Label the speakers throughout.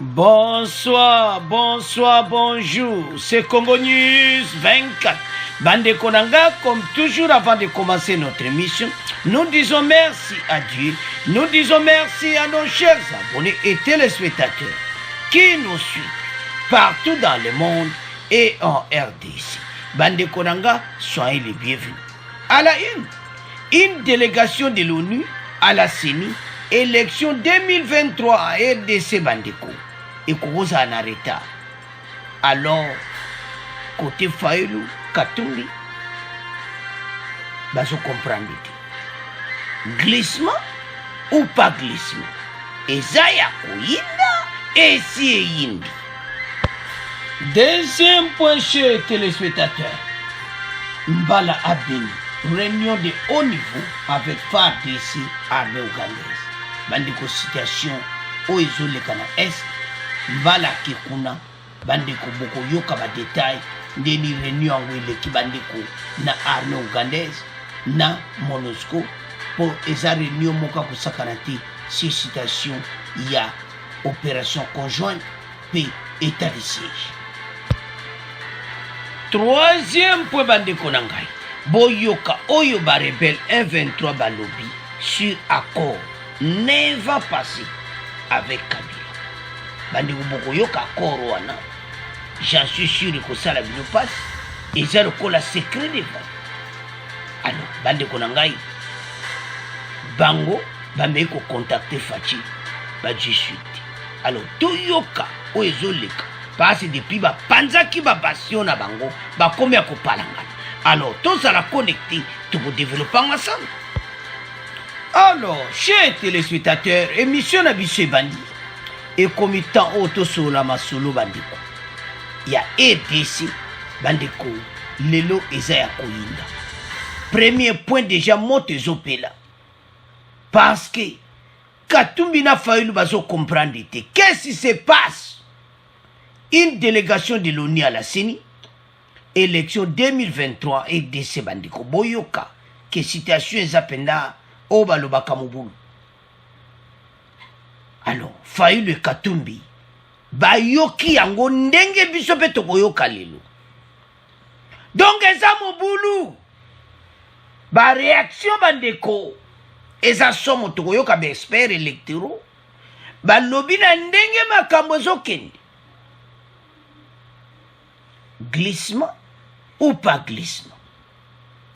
Speaker 1: Bonsoir, bonsoir, bonjour. C'est Congo News 24. Bande Konanga, comme toujours avant de commencer notre émission, nous disons merci à Dieu, nous disons merci à nos chers abonnés et téléspectateurs qui nous suivent partout dans le monde et en RDC. Bande Konanga, soyez les bienvenus. À la une délégation de l'ONU à la CENI, élection 2023 à RDC Bandeko. Et qu'on a en retard. Alors, côté Faïlou, Katumbi, baso comprendre. Glissement ou pas glissement? Et Zaya Kouinda et si Yindi. Deuxième point chez téléspectateurs. Mbala Abini, réunion de haut niveau avec FARDC, armée ougandaise. Bandeko situation au isolé Kana Est. Mbala Kekuna, bandeko boko yoka ba détail, ndeni réunion ngwele ki bandeko na armée ougandaise, na MONUSCO, pour esa réunion moka kusakanati, si citation, il y a opération conjointe, puis état de siège. Troisième point bandeko nangai, boyoka oyo ba rebelle 1-23 balobi sur accord ne va passer avec Kabila. Bandi boko yoka akoro wana, j'en suis sûr que ça la bino passe, et ça le cola secret de va. Alors, bandi konangai, bango, bambe ko contacter Fachi, ba suite. Alors, tout yoka, o ezoleka, parce depuis ba panzaki ba bastion na bango, ba komia ko palanga. Alors, tout ça la connecté, tout pour développer ensemble. Alors, chers téléspectateurs, émission na biso bandi. Et comme temps auto sur la masolo bandeko. Il y a RDC bandeko lelo ezaya koyinda. Premier point déjà moto ezopela. Parce que Katumbi na Faïlou bazo comprendre qu'est-ce qui se passe? Une délégation de l'ONU à la CENI, élection 2023 RDC bandeko boyoka que situation ezapenda obalobaka mobulu. Alors, Faïlou et Katumbi, bayoki yango ndenge biso pe tokoyoka lelo. Donc, eza mobulu. Ba réaction bandeko, eza somo tokoyoka ba expert électoraux, ba lobi na ndenge makambo ezokende. Glissement ou pas glissement?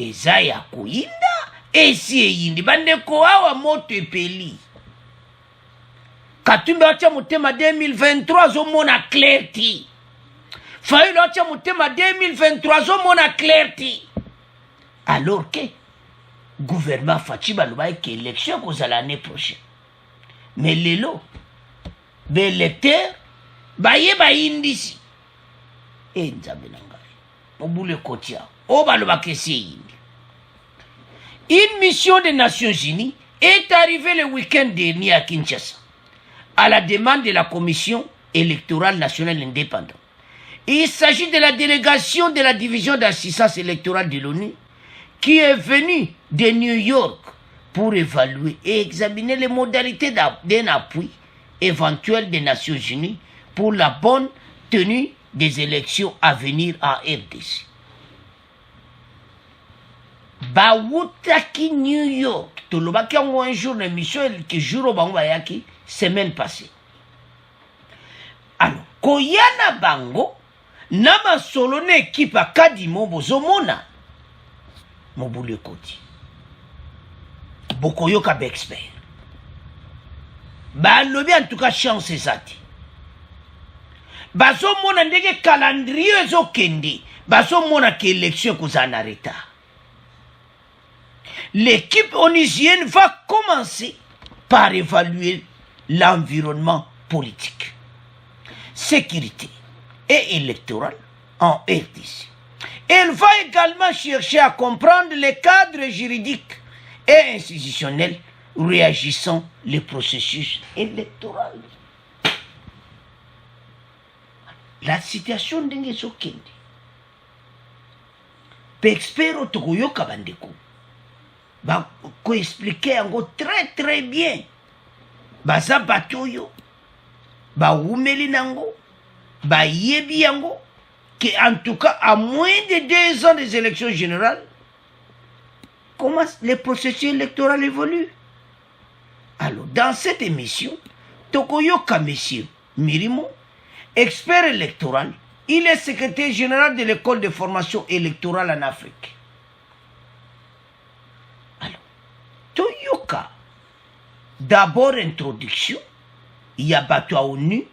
Speaker 1: Eza ya koyinda, esi eyindi. Bandeko awa moto epeli. Katumbi acha mutema 2023 zomona clarity. Faïlou acha mutema 2023 zomona clarity. Alors que gouvernement Fachi baloba que élection cause l'année prochaine. Mais lelo l'électeur baye ba indisi. Et nzambe nangai. Obule kotia. O baloba que c'est indi. Une mission des Nations Unies est arrivée le week-end dernier à Kinshasa, à la demande de la Commission électorale nationale indépendante. Il s'agit de la délégation de la division d'assistance électorale de l'ONU qui est venue de New York pour évaluer et examiner les modalités d'un appui éventuel des Nations Unies pour la bonne tenue des élections à venir en RDC. Bawutaki New York, tolobaki yango un jour l'émission qui jour au bango bayaki semaine passée. Alors, koyana bango na masolo na équipe à Kadimo bozomona mobule koti. Bokoyoka ba expert. Ba lobi en tout cas chance ezati. Bazomona ndenge calendrier ezokende, bazomona que élection kozana retard. L'équipe onusienne va commencer par évaluer l'environnement politique, sécurité et électoral en RDC. Elle va également chercher à comprendre les cadres juridiques et institutionnels réagissant les processus électoraux. La situation d'Enge Sokende. Pexpero Tokoyoka Bandeko. Va expliquer en gros très très bien. Baza Batoyo. baoumeli nango bayebi yango que en tout cas à moins de 2 ans des élections générales comment le processus électoral évolue. Alors dans cette émission tokoyoka monsieur Mirimo, expert électoral, il est secrétaire général de l'école de formation électorale en Afrique. Alors toyoka d'abord introduction, il y a bateau à ONU,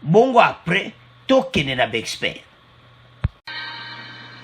Speaker 1: bongo après, token et expert.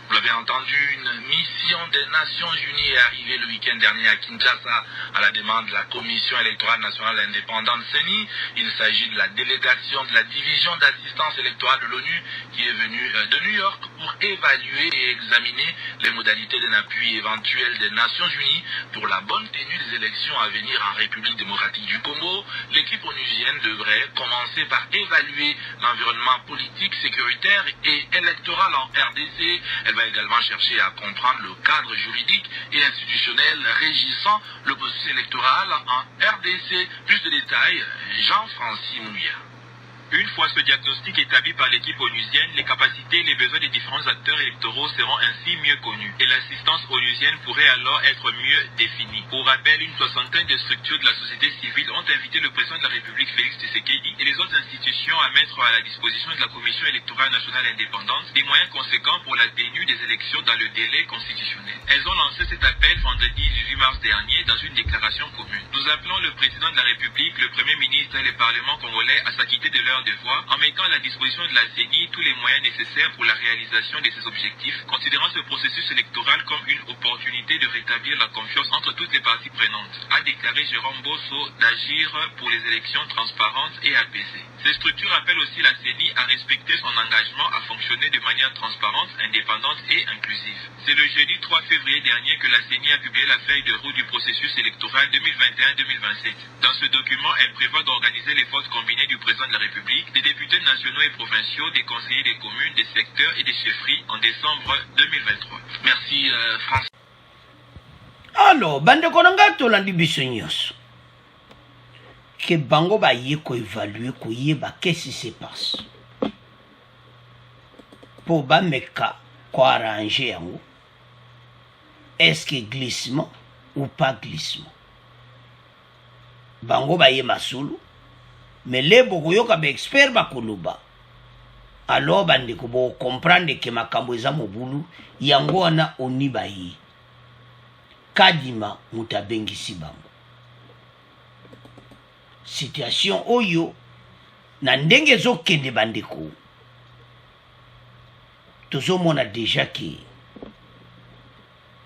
Speaker 2: Vous l'avez entendu, une mission des Nations Unies est arrivée le week-end dernier à Kinshasa à la demande de la Commission électorale nationale indépendante CENI. Il s'agit de la délégation de la division d'assistance électorale de l'ONU qui est venue de New York pour évaluer et examiner les modalités d'un appui éventuel des Nations Unies pour la bonne tenue des élections à venir en République démocratique du Congo. L'équipe onusienne devrait commencer par évaluer l'environnement politique, sécuritaire et électoral en RDC. Elle va également chercher à comprendre le cadre juridique et institutionnel régissant le processus électoral en RDC. Plus de détails, Jean-Francis Mouya.
Speaker 3: Une fois ce diagnostic établi par l'équipe onusienne, les capacités et les besoins des différents acteurs électoraux seront ainsi mieux connus et l'assistance onusienne pourrait alors être mieux définie. Pour rappel, une soixantaine de structures de la société civile ont invité le président de la République Félix Tshisekedi et les autres institutions à mettre à la disposition de la Commission électorale nationale indépendante des moyens conséquents pour la tenue des élections dans le délai constitutionnel. Elles ont lancé cet appel vendredi 18 mars dernier dans une déclaration commune. Nous appelons le président de la République, le Premier ministre et le Parlement congolais à s'acquitter de leurs devoirs en mettant à la disposition de la CENI tous les moyens nécessaires pour la réalisation de ces objectifs, considérant ce processus électoral comme une opportunité de rétablir la confiance entre toutes les parties prenantes, a déclaré Jérôme Bosso d'agir pour les élections transparentes et apaisées. Ces structures appellent aussi la CENI à respecter son engagement à fonctionner de manière transparente, indépendante et inclusive. C'est le jeudi 3 février dernier que la CENI a publié la feuille de route du processus électoral 2021-2027. Dans ce document, elle prévoit d'organiser les forces combinées du président de la République, des députés nationaux et provinciaux, des conseillers des communes, des secteurs et des chefferies en décembre 2023. Merci François.
Speaker 1: Alors, bande konanga tolandi biso nyonso. Que bango ba ye ko évaluer ko yeba qu'est-ce qui se passe. Pour ba meka ko arranger yango. Est-ce que glissement ou pas glissement? Bango ba ye masulu. Mais les bokoyoka ba expert ba koluba. Alors bande ko bo comprendre que makambo eza mobulu yango wana oni ba yi. Kadima mutabengisi bango. Situation oyo na ndenge zokende bandeko. Tozomona déjà que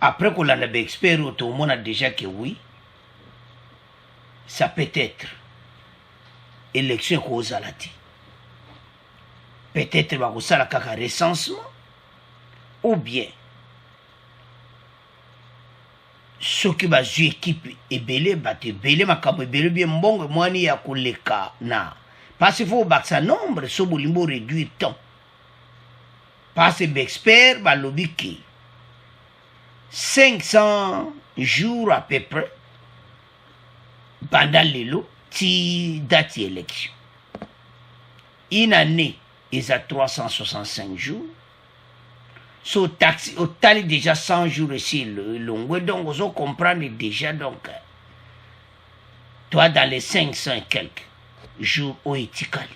Speaker 1: après qu'on l'a be expert tozomona déjà que oui ça peut être élection kozalati. Peut-être va kosala kaka recensement ou bien ce qui va jouer équipe ebele bate ebele makambo ebele bien mbongo mwani ya koleka na parce qu'il faut baksa nombre so bolimbo réduire temps parce que expert ba lobi ki 500 jours à peu près pendant l'élo ti date élection une année ils a 365 jours. So taxi au tali déjà 100 jours ici le long donc vous comprenez déjà donc toi dans les 500 et quelques jours au etikali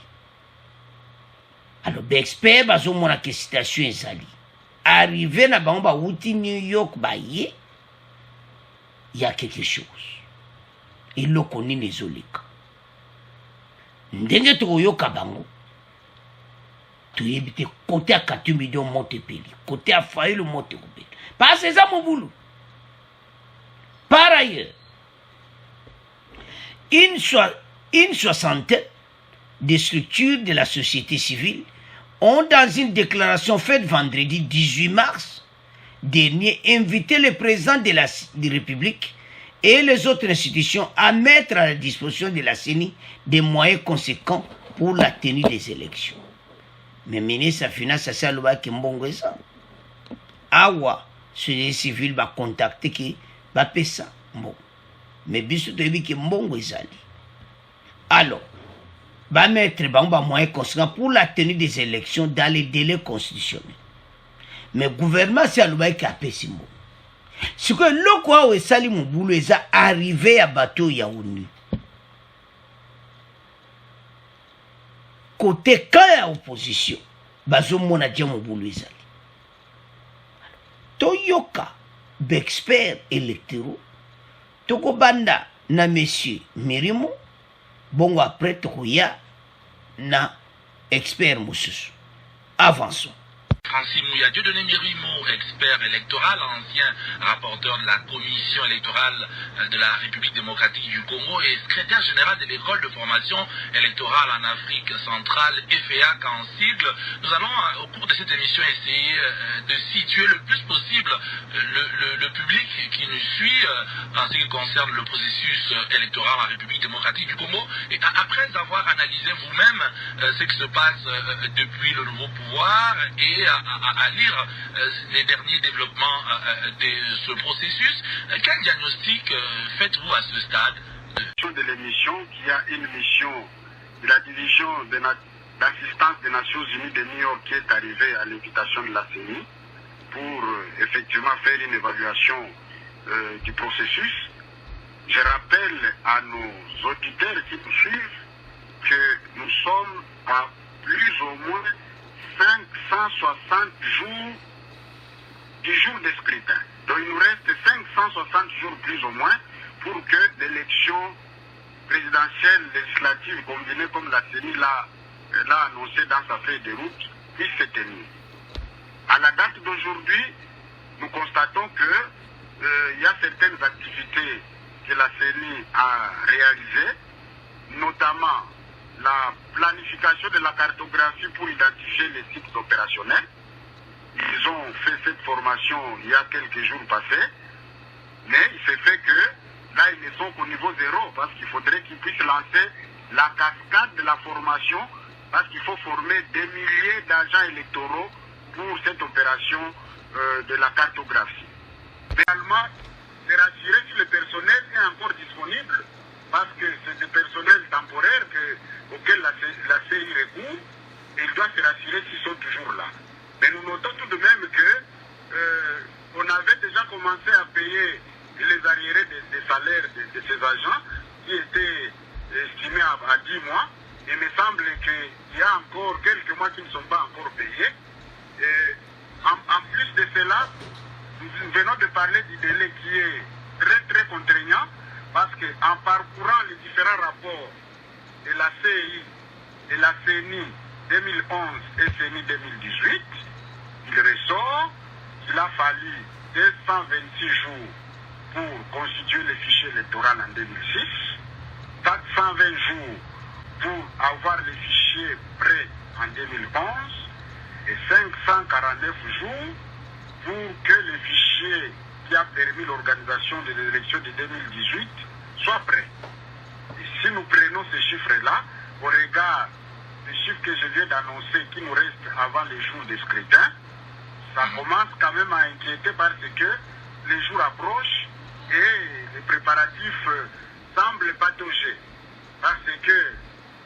Speaker 1: alors expert bazo mona que situation ezali arrivé na bango ba wuti New York ba ye il y a quelque chose il le connaît les olika ndenge to yoka bango tu es côté à 4 millions monte peli côté à failli le monte coupé parce que ça mon boulot par ailleurs une soixantaine de structures de la société civile ont dans une déclaration faite vendredi 18 mars dernier invité le président de la République et les autres institutions à mettre à la disposition de la CENI des moyens conséquents pour la tenue des élections. Mais le ministre de la Finance a dit que mbongo ça. Awa, société civile va contacter qui va payer ça. Bon. Mais biso to yebi que mbongo ezali. Alors, va mettre moyens conséquents pour la tenue des élections dans les délais constitutionnels. Mais le gouvernement, c'est un qui a payé. Ce que le quoi est sali mon boulot est arrivé à bateau Yaoundé. Côté quand il y a opposition, bazo mon adja mon boulot est sali. Toyoka, d'experts électoraux, toko banda na monsieur Mirimo, bon après tokoya na expert Moussus. Avançons.
Speaker 2: Francis Mouya Dieudonné Mirimo, expert électoral, ancien rapporteur de la commission électorale de la République démocratique du Congo et secrétaire général de l'école de formation électorale en Afrique centrale, FEAC en sigle. Nous allons au cours de cette émission essayer de situer le plus possible le public qui nous suit en ce qui concerne le processus électoral en République démocratique du Congo. Et après avoir analysé vous-même ce qui se passe depuis le nouveau pouvoir et à lire les derniers développements de ce processus, quel diagnostic faites-vous à ce stade
Speaker 4: de l'émission, qui a une mission de la division d'assistance des Nations Unies de New York qui est arrivée à l'invitation de la CENI pour effectivement faire une évaluation du processus. Je rappelle à nos auditeurs qui nous suivent que nous sommes à plus ou moins 560 jours du jour des scrutins. Donc il nous reste 560 jours plus ou moins pour que l'élection présidentielle, législative, combinée comme la CENI l'a annoncé dans sa feuille de route, puisse se tenir. À la date d'aujourd'hui, nous constatons qu'il y a certaines activités que la CENI a réalisées, notamment la planification de la cartographie pour identifier les sites opérationnels. Ils ont fait cette formation il y a quelques jours passés, mais il s'est fait que là ils ne sont qu'au niveau zéro parce qu'il faudrait qu'ils puissent lancer la cascade de la formation parce qu'il faut former des milliers d'agents électoraux pour cette opération de la cartographie. Réellement, c'est rassurer si le personnel est encore disponible parce que c'est des personnels temporaires auxquels la CI recourt et il doit se rassurer s'ils sont toujours là. Mais nous notons tout de même qu'on avait déjà commencé à payer les arriérés des salaires de ces agents qui étaient estimés à 10 mois. Il me semble qu'il y a encore quelques mois qui ne sont pas encore payés. Et en plus de cela, nous venons de parler du délai qui est très très contraignant parce qu'en parcourant les différents rapports de la CI et la CENI 2011 et CENI 2018, il ressort qu'il a fallu 226 jours pour constituer le fichier électoral en 2006, 420 jours pour avoir le fichier prêt en 2011 et 549 jours pour que le fichier qui a permis l'organisation de l'élection de 2018 soit prêt. Et si nous prenons ces chiffres-là, au regard des chiffres que je viens d'annoncer qui nous restent avant les jours des scrutins, ça commence quand même à inquiéter parce que les jours approchent et les préparatifs semblent patauger. Parce que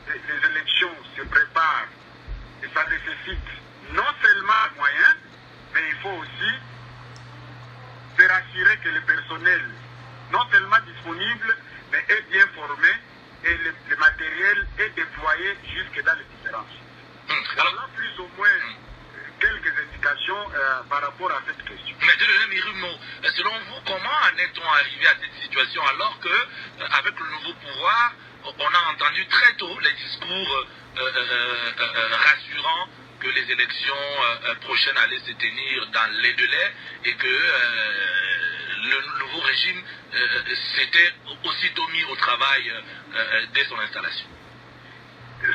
Speaker 4: les élections se préparent et ça nécessite non seulement moyens, mais il faut aussi se rassurer que le personnel, non seulement disponible, mais est bien formé et le matériel est déployé jusque dans les différents sites. Alors là, plus ou moins quelques indications par rapport à cette question.
Speaker 2: Mais Dieudonné Mirimo, selon vous, comment en est-on arrivé à cette situation alors que, avec le nouveau pouvoir, on a entendu très tôt les discours rassurants que les élections prochaines allaient se tenir dans les délais et que le nouveau régime s'était aussitôt mis au travail dès son installation?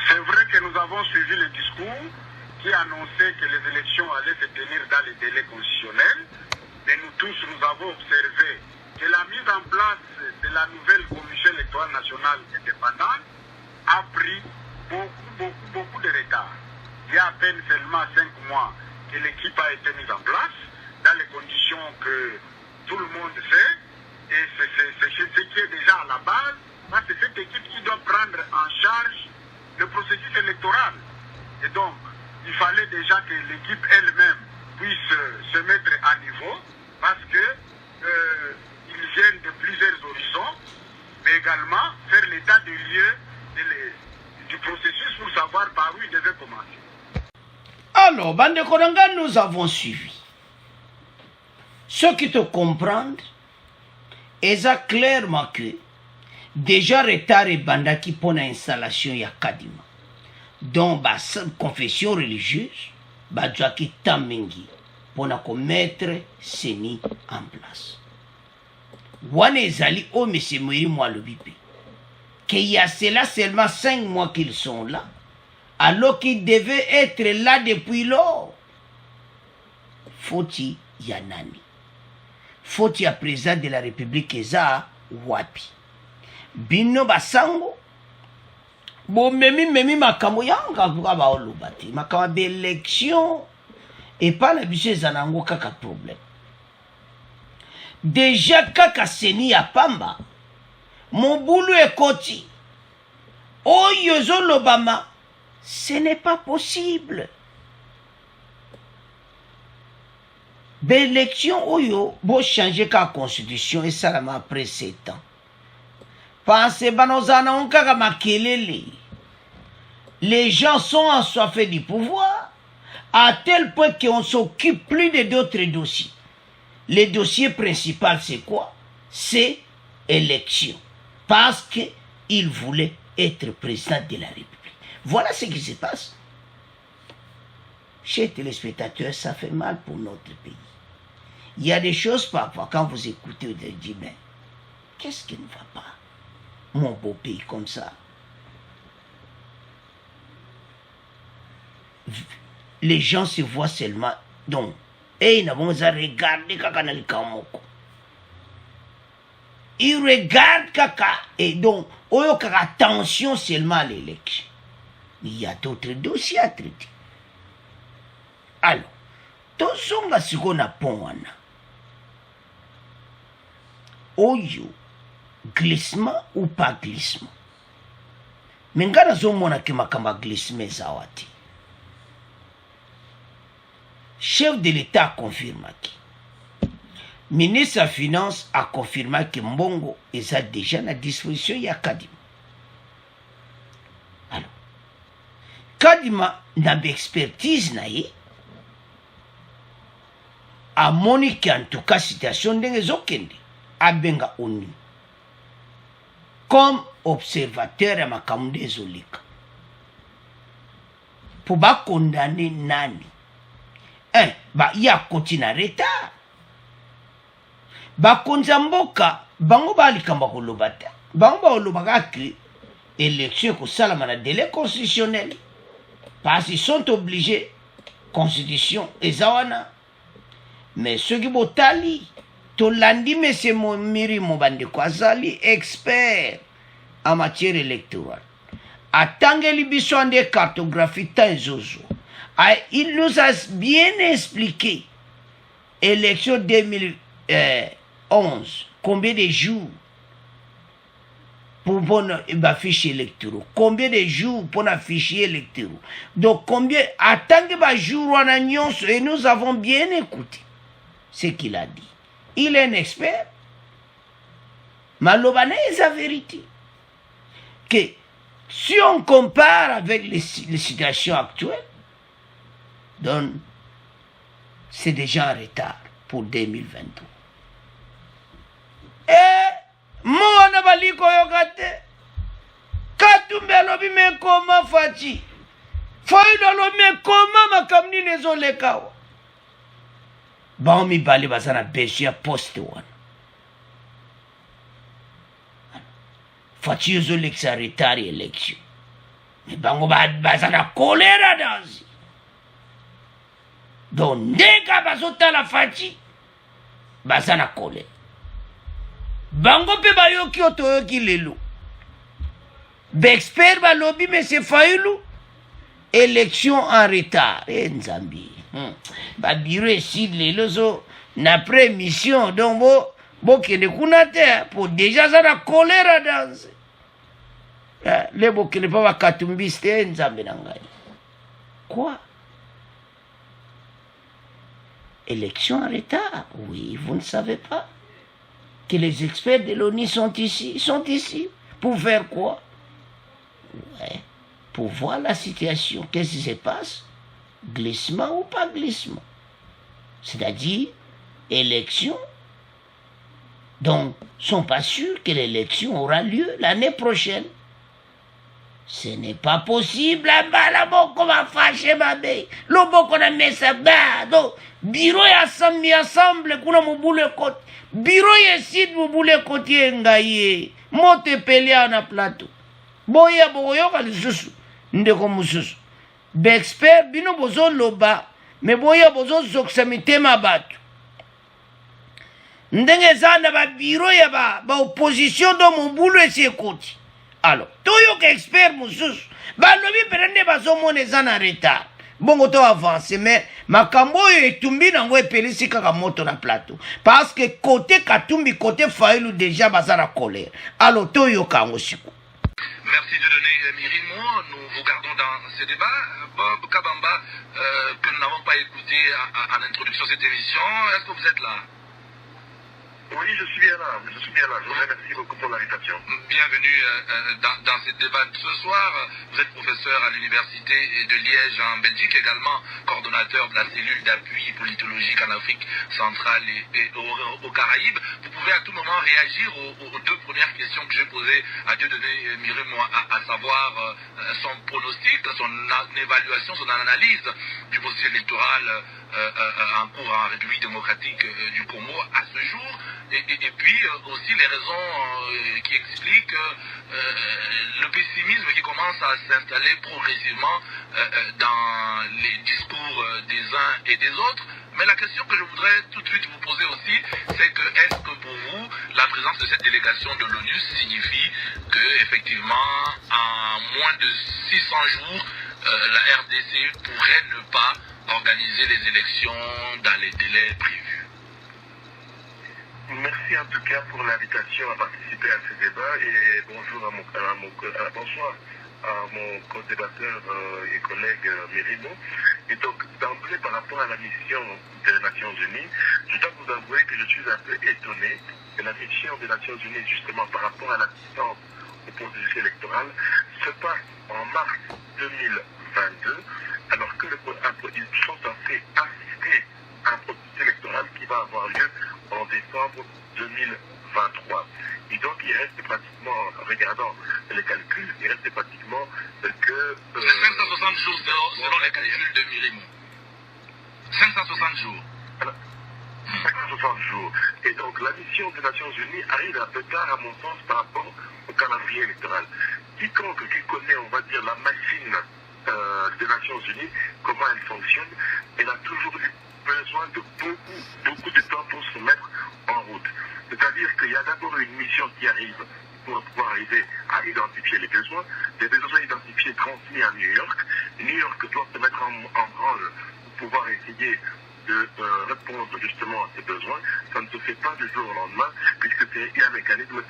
Speaker 4: C'est vrai que nous avons suivi le discours qui annonçait que les élections allaient se tenir dans les délais constitutionnels, mais nous tous, nous avons observé que la mise en place de la nouvelle Commission électorale nationale indépendante a pris beaucoup de retard. Il y a à peine seulement 5 mois que l'équipe a été mise en place, dans les conditions que tout le monde sait, et c'est ce qui est déjà à la base, c'est cette équipe qui doit prendre en charge le processus électoral. Et donc, il fallait déjà que l'équipe elle-même puisse se mettre à niveau, parce que ils viennent de plusieurs horizons, mais également faire l'état des lieux du processus pour savoir par où il devait commencer.
Speaker 1: Alors, Bande Koranga, nous avons suivi. Ceux qui te comprennent, ils ont clairement que déjà retard et bandaki pour l'installation ya Kadima. Donc, la confession religieuse, Badjaki Tamengi, pour mettre Seni en place. Wane Zali, oh, mais c'est moi le bipé. Qu'il y a cela seulement 5 mois qu'ils sont là, alors qu'ils devaient être là depuis lors. Faut-il Yanani? Faut-il à président de la République Eza Wapi? Bino Basango? Bon, memi makambo yanga kuka ba olubati. Makambo d'élection et pas la biche zanango kaka problème. Déjà kaka seni ya pamba. Mon boulot est koti. Oh yozo l'Obama. Ce n'est pas possible. L'élection oyo bo changer ka constitution et ça l'a après 7 ans. Pensez banozana on kaka makelele. Les gens sont assoiffés du pouvoir à tel point qu'on s'occupe plus de d'autres dossiers. Le dossier principal c'est quoi? C'est élection. Parce qu'il voulait être président de la République. Voilà ce qui se passe. Chers téléspectateurs, ça fait mal pour notre pays. Il y a des choses parfois, quand vous écoutez, vous dites, mais qu'est-ce qui ne va pas? Mon beau pays comme ça. Les gens se voient seulement. Donc, ils n'ont pas regardé Kakanali Kamoko. Ils regardent Kaka. Et donc, il y a attention seulement à l'élection. Il y a d'autres dossiers à traiter. Alors, tout ce qu'on a pon oyo, glissement ou pas glissement. Mais ngana zo mona ke makamba glissement zawati. Chef de l'État a confirmé que ministre des Finances a confirmé que Mbongo est déjà à la disposition de Kadima. Alors, Kadima n'a pas d'expertise a monique en tout cas situation de Okende a benga ONU comme observateur à Makamde Zolika pour pas condamner Nani. Il y a continue en retard. Konzamboka, bango balikamba kolobata. Bango balobaka que élection ko salama na délai constitutionnel. Parce qu'ils sont obligés, constitution et zawana. Mais ceux qui botali, Tolandi M. Miri Mobande Kwazali, expert en matière électorale. Atangeli Bissonde cartographie Tanzozo. Il nous a bien expliqué, élection 2011, combien de jours pour un fichier électoral, combien de jours pour un fichier électoral. Donc, combien, attendez de jours en annonce, et nous avons bien écouté ce qu'il a dit. Il est un expert. Malobane est la vérité. Que si on compare avec les situations actuelles, donc, c'est déjà en retard pour 2023. Moi, on bali koyokate. Katumbe lobi me koma fachi. Foido lo me koma makamni nezolekao. Baomi bali basana besia poste one. Fachi yozolek sa retard élection. Mais bango basana kolera dansi. Donc, dès que basota la fachi, basana kole. Bango pe bayoki otoyoki lelo. Bexpert balobi mais c'est Fayoulou. Élection en retard. Nzambi. Ba bureau ici lelo zo n'après mission donc bo kende kunate pour déjà ça la colère danse. Les Burkina Faso va katumbiste nzambe na ngai. Quoi? Élection en retard? Oui, vous ne savez pas que les experts de l'ONU sont ici. Ils sont ici. Pour faire quoi? Ouais. Pour voir la situation. Qu'est-ce qui se passe? Glissement ou pas glissement? C'est-à-dire, élection. Donc, ils ne sont pas sûrs que l'élection aura lieu l'année prochaine. Ce n'est pas possible. Là-bas, va fâcher ma belle. L'oboko qu'on a mis ça bas. Donc, bureau ya sambi ensemble, kuna mubule kote. Bureau ya site mubule kote ngaye. Mote pelia na plateau. Boya boyo kalisusu. Ndeko mususu. Bexpert bino bozo loba. Me boya bozo zoksamitema batu. Ndenge zanda ba bureau ya ba opposition do mubule esi kote. Alors, toyo que expert mususu. Ba lobi perende bazo mone zana retard. Bongo to avance, mais makambo oyo etumbi nango epelisi kaka moto na plateau. Parce que côté Katumbi, côté Fayulu déjà baza na colère. Alors toyo kango siku.
Speaker 2: Merci de donner Mirimo. Nous vous gardons dans ce débat. Bob Kabamba, que nous n'avons pas écouté en introduction de cette émission. Est-ce que vous êtes là?
Speaker 4: Oui, je suis bien là. Je vous remercie beaucoup pour l'invitation.
Speaker 2: Bienvenue dans ce débat de ce soir. Vous êtes professeur à l'université de Liège en Belgique, également coordonnateur de la cellule d'appui politologique en Afrique centrale et aux Caraïbes. Vous pouvez à tout moment réagir aux deux premières questions que j'ai posées à Dieudonné Mirimo, à savoir son pronostic, son évaluation, son analyse du processus électoral en cours en République démocratique du Congo à ce jour. Et puis aussi les raisons qui expliquent le pessimisme qui commence à s'installer progressivement dans les discours des uns et des autres. Mais la question que je voudrais tout de suite vous poser aussi, c'est que est-ce que pour vous, la présence de cette délégation de l'ONU signifie que effectivement, en moins de 600 jours, la RDC pourrait ne pas organiser les élections dans les délais prévus?
Speaker 4: Merci en tout cas pour l'invitation à participer à ce débat et bonjour bonsoir à mon co-débatteur et collègue Mirimo. Et donc d'emblée par rapport à la mission des Nations Unies, je dois vous avouer que je suis un peu étonné que la mission des Nations Unies justement par rapport à l'assistance au processus électoral se passe en mars 2022 alors que ils sont censés assister à un processus électoral qui va avoir lieu en décembre 2023. Et donc il reste pratiquement, regardant les calculs, il reste pratiquement que...
Speaker 2: 560 jours selon les calculs de Mirimo. 560 jours.
Speaker 4: 560 jours. Et donc la mission des Nations Unies arrive un peu tard à mon sens par rapport au calendrier électoral. Quiconque qui connaît, on va dire, la machine des Nations Unies, comment elle fonctionne, elle a toujours eu besoin de beaucoup de temps pour se mettre en route. C'est-à-dire qu'il y a d'abord une mission qui arrive pour pouvoir arriver à identifier les besoins. Les besoins identifiés transmis à New York. New York doit se mettre en branle pour pouvoir essayer de répondre justement à ces besoins. Ça ne se fait pas du jour au lendemain, puisque c'est un mécanisme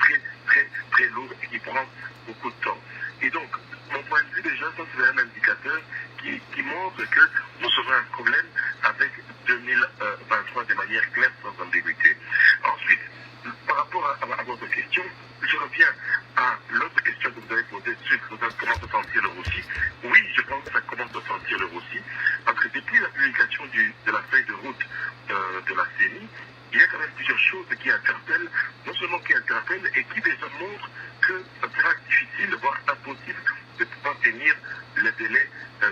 Speaker 4: très lourd et qui prend beaucoup de temps. Et donc, mon point de vue déjà, ça c'est un indicateur qui montre que nous aurons un problème avec 2023 de manière claire, sans ambiguïté. Ensuite, par rapport à votre question, je reviens à l'autre question que vous avez posée sur comment se sentir le Russie. Oui, je pense que ça commence à sentir le Russie, parce que depuis la publication de la feuille de route de la CENI, il y a quand même plusieurs choses qui interpellent, non seulement qui interpellent, et qui déjà montrent que ça sera difficile, voire impossible, de pouvoir tenir les délais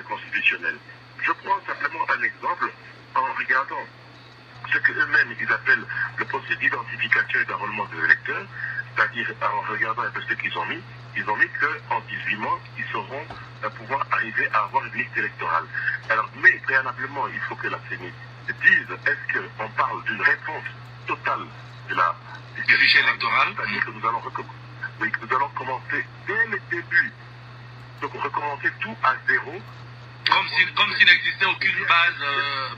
Speaker 4: constitutionnels. Je prends simplement un exemple en regardant ce qu'eux-mêmes ils appellent le processus d'identification et d'enrôlement de l'électeur, c'est-à-dire en regardant un peu ce qu'ils ont mis qu'en 18 mois, ils sauront pouvoir arriver à avoir une liste électorale. Alors, mais préalablement, il faut que la CENI dise, est-ce qu'on parle d'une réponse totale de la
Speaker 2: fichier électoral,
Speaker 4: c'est-à-dire que nous allons commencer dès le début, donc recommencer tout à zéro.
Speaker 2: Comme s'il n'existait aucune base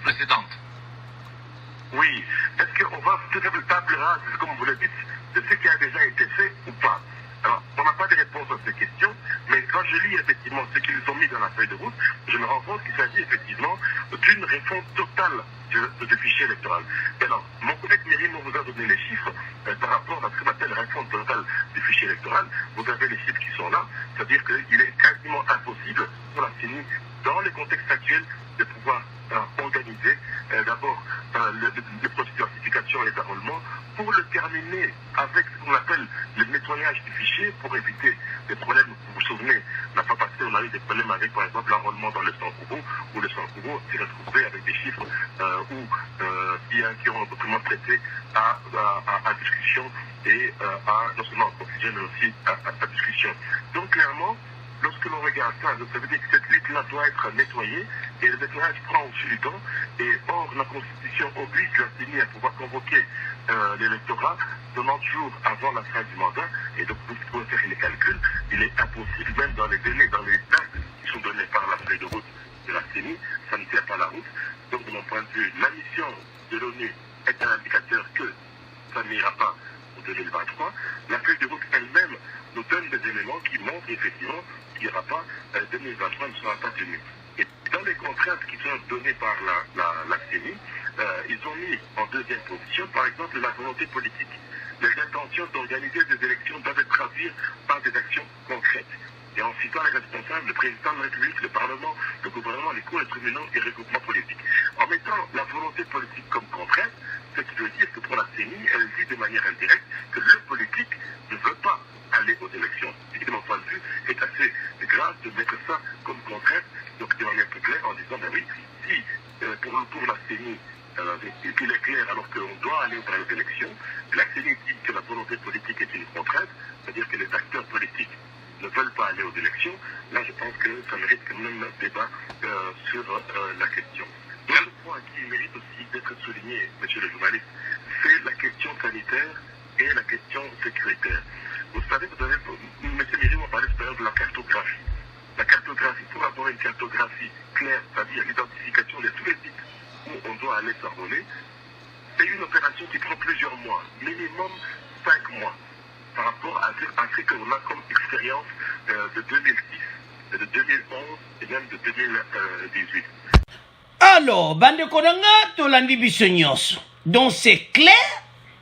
Speaker 2: précédente.
Speaker 4: Oui. Est-ce qu'on va faire une table rase, comme vous le dites, de ce qui a déjà été fait ou pas? Alors, on n'a pas de réponse à ces questions, quand je lis effectivement ce qu'ils ont mis dans la feuille de route, je me rends compte qu'il s'agit effectivement d'une réforme totale du fichier électoral. Et alors, mon collègue Myrim vous a donné les chiffres par rapport à ce qu'on appelle réforme totale du fichier électoral. Vous avez les chiffres qui sont là, c'est-à-dire qu'il est quasiment impossible pour la CENI, dans le contexte actuel, de pouvoir organiser d'abord les procédures d'identification et d'enrôlement pour le terminer avec ce qu'on appelle le nettoyage du fichier pour éviter des problèmes. Vous vous souvenez, la fois passée, on a eu des problèmes avec, par exemple, l'enrôlement dans le Sankourou, où le Sankourou s'est retrouvé avec des chiffres qui ont un document traité à discussion et non seulement en confusion, mais aussi à discussion. Donc, clairement, lorsque l'on regarde ça, ça veut dire que cette lutte-là doit être nettoyée, et le nettoyage prend aussi du temps, et or, la Constitution oblige la CENI à pouvoir convoquer l'électorat 90 jours avant la fin du mandat, et donc vous pouvez faire les calculs, il est impossible, même dans les délais, dans les dates qui sont données par la feuille de route de la CENI, ça ne tient pas la route. Donc de mon point de vue, la mission de l'ONU est un indicateur que ça n'ira pas en 2023. La feuille de route elle-même nous donne des éléments qui montrent effectivement qu'il n'y aura pas 2023 ne sera pas tenu. Et dans les contraintes qui sont données par la CENI, ils ont mis en deuxième position, par exemple, la volonté politique. Les intentions d'organiser des élections doivent être traduites par des actions concrètes. Et en citant les responsables, le président de la République, le Parlement, le gouvernement, les cours, les tribunaux et les regroupements politiques. En mettant la volonté politique comme contrainte, ce qui veut dire que pour la CENI, elle dit de manière indirecte que le politique ne veut pas aller aux élections. Et de mon point de vue, est assez grave de mettre ça comme contrainte, donc de manière plus claire, en disant, ben oui, si pour la CENI, il est clair alors qu'on doit aller vers les élections, la CENI dit que la volonté politique est une contrainte, c'est-à-dire que les acteurs politiques ne veulent pas aller aux élections, là je pense que ça mérite quand même un débat sur la question. L'autre point qui mérite aussi d'être souligné, monsieur le journaliste, c'est la question sanitaire et la question sécuritaire. Vous savez, monsieur Myrim a parlé tout à l'heure de la cartographie. La cartographie, pour avoir une cartographie claire, c'est-à-dire l'identification de tous les sites où on doit aller s'enrôler, c'est une opération qui prend plusieurs mois, minimum 5 mois, par rapport à ce qu'on a comme expérience de 2006, de 2011 et même de 2018.
Speaker 1: Alors, bande konanga tolandi biso nyonso. Donc c'est clair,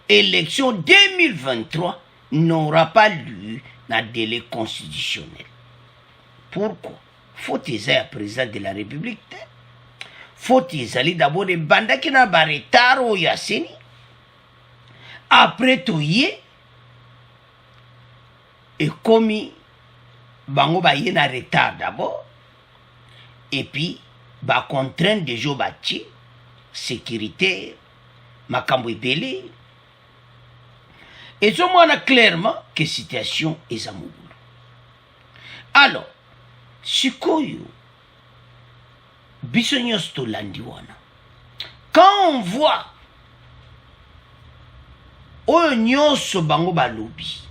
Speaker 1: élection 2023 n'aura pas lieu dans le délai constitutionnel. Pourquoi? Faut-il être président de la République? Faut-il aller d'abord de banda qui n'a pas retard au Yassini? Après tout et comme bango ba yé na retard d'abord, et puis ba contrainte de jo bati sécurité makambo ebele et ce on a clairement que situation est à Mougou. Alors sikoyo biso nyonso tolandi wana, quand on voit oyo nyonso bango balobi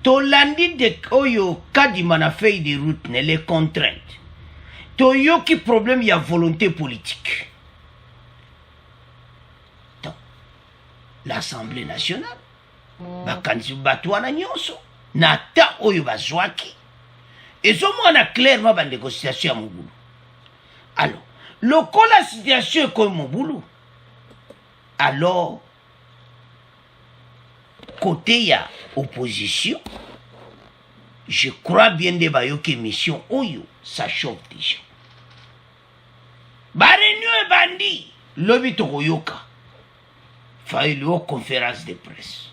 Speaker 1: tolandi de oyo kadima na feuille de route ne les contraintes toyoki problème ya volonté politique. Donc l'Assemblée nationale bakanisi bato wana nyonso na ta oyo bazwaki ezomona clairement ba négociation ya mobulu. Alors lokola situation ekomi mobulu, alors côté ya opposition, je crois bien de bayoke mission oyo ça chauffe déjà. Ba réunion e bandi lobi tokoyoka faille aux conférence de presse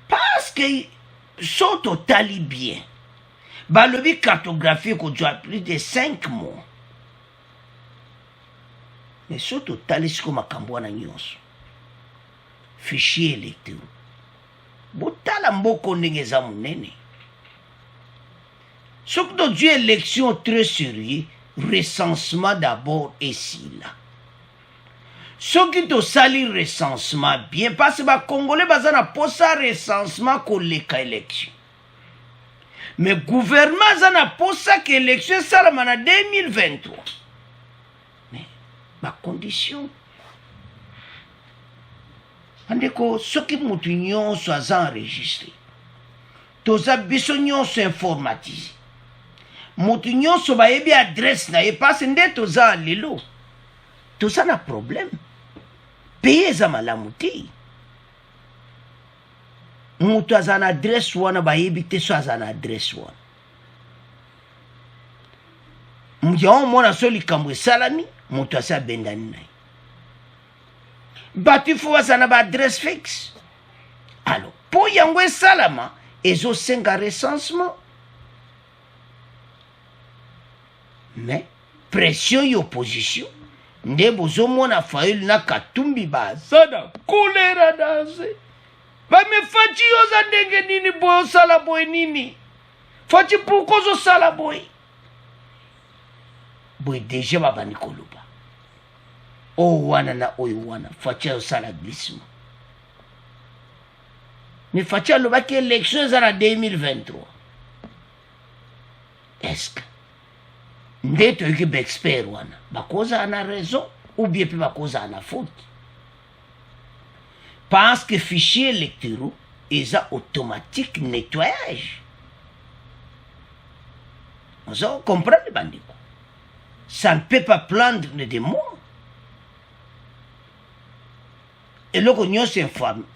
Speaker 1: parce que sont totali bien. Ba lobi cartographie ko doit plus de 5 mois. Mais sont totali siko makambo na nyonso. Fichier électoral. Botala mboko ndenge za munene. Ce que Dieu élection très sérieux, recensement d'abord ici là. Ce qui doit salir recensement bien parce que les Congolais bazana posa recensement koleka élection. Mais gouvernement zana posa que élection sala mana 2023. Mais ma condition andeko soki mutu nyonso aza enregistré toza biso nyonso informatisé moto nyonso bayebi adresse na ye pasi nde toza lelo toza na problème pays eza malamu te moto aza na adresse wana bayebi te so aza na adresse wana yango mona so likambo esalami moto asi abendani na ye bato ifo baza na baadresse fixe alors mpo yango esalama ezosenga recensement mais pression ya opposition nde bozomona Fayulu na Katumbi baza na kolera danse bame faci oza ndenge nini boye osala boye nini faci pourko ozosala boye boye deja babandi koloba oyo wana na oyo wana faci azosala glissement mais faci alobaki élection eza na 2023 est-ce que nde toyoki baexpert wana bakozala na raison ou bien mpe bakozala na faute parce que fichier électoraux eza automatique nettoyage ozo comprendre bandeko ça ne peut pas prendre de mois eloko nyonso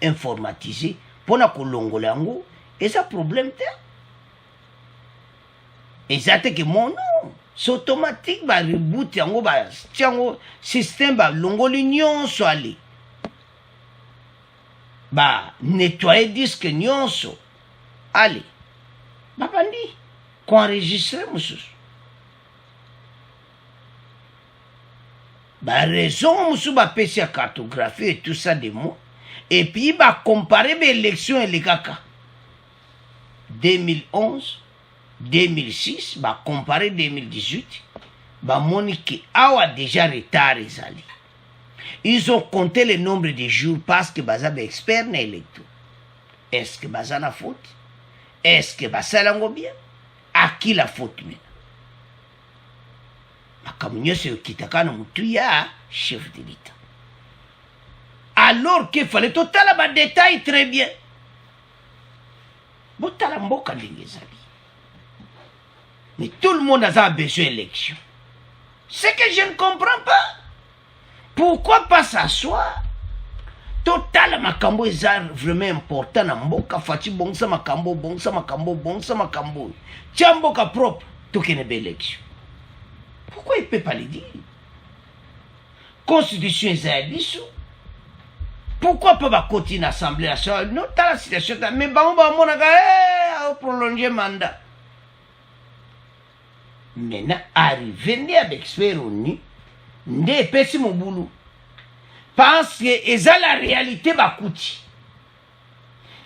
Speaker 1: informatisé mpona kolongola yango eza problème te eza te ke mono c'est automatique reboot yango tiango système balongoli nyonso ale nettoyer disque nyonso ale babandi koenregistre mosusu raison mosusu bapesi ya cartographie et tout ça de mots et puis comparer baélection elekaka 2011 2006 comparer 2018 bamoni ke awa déjà retard ezali ils ont compté le nombre de jours parce que baza expert na électro est-ce que baza na faute est-ce que basala yango bien à qui la faute maintenant makambo nyonso ekitaka na motu ya chef de l'état alors qu'il fallait totala badétail très bien botala mboka ndenge ezali mais tout le monde a besoin d'élection. C'est que je ne comprends pas. Pourquoi pas s'asseoir? Total makambo est vraiment important na mboka fati bongsa makambo Tiamboka propre to kene élection. Pourquoi il ne peut pas le dire? Constitution est pourquoi pas continuer l'Assemblée nationale? Non, t'as la situation, mais on va prolonger mandat. Maintenant, arriver avec expert ONU, ne pesi mon boulot. Parce que eza la réalité bakouti.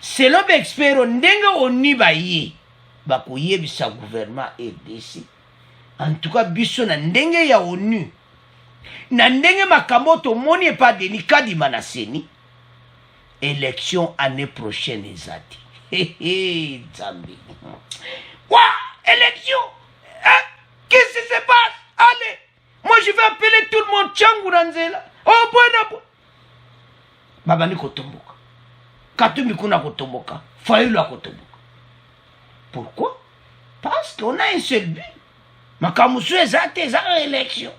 Speaker 1: Selon l'expert ONU baye, bakoye bisa gouvernement RDC. En tout cas, biso na ndenge ya ONU. Na ndenge makamoto moni e pas délicat di manaseni. Élection année prochaine ezati. Zambi. Quoi? Élection? Hein? Qu'est-ce qui se passe? Allez, moi je vais appeler tout le monde Tchangu Nanzela. Oh, bon. Babani kotomboka. Katumbi kuna kotomboka. Fayulu kotomboka. Pourquoi? Parce qu'on a un seul but. Makamusu ezate eza élection.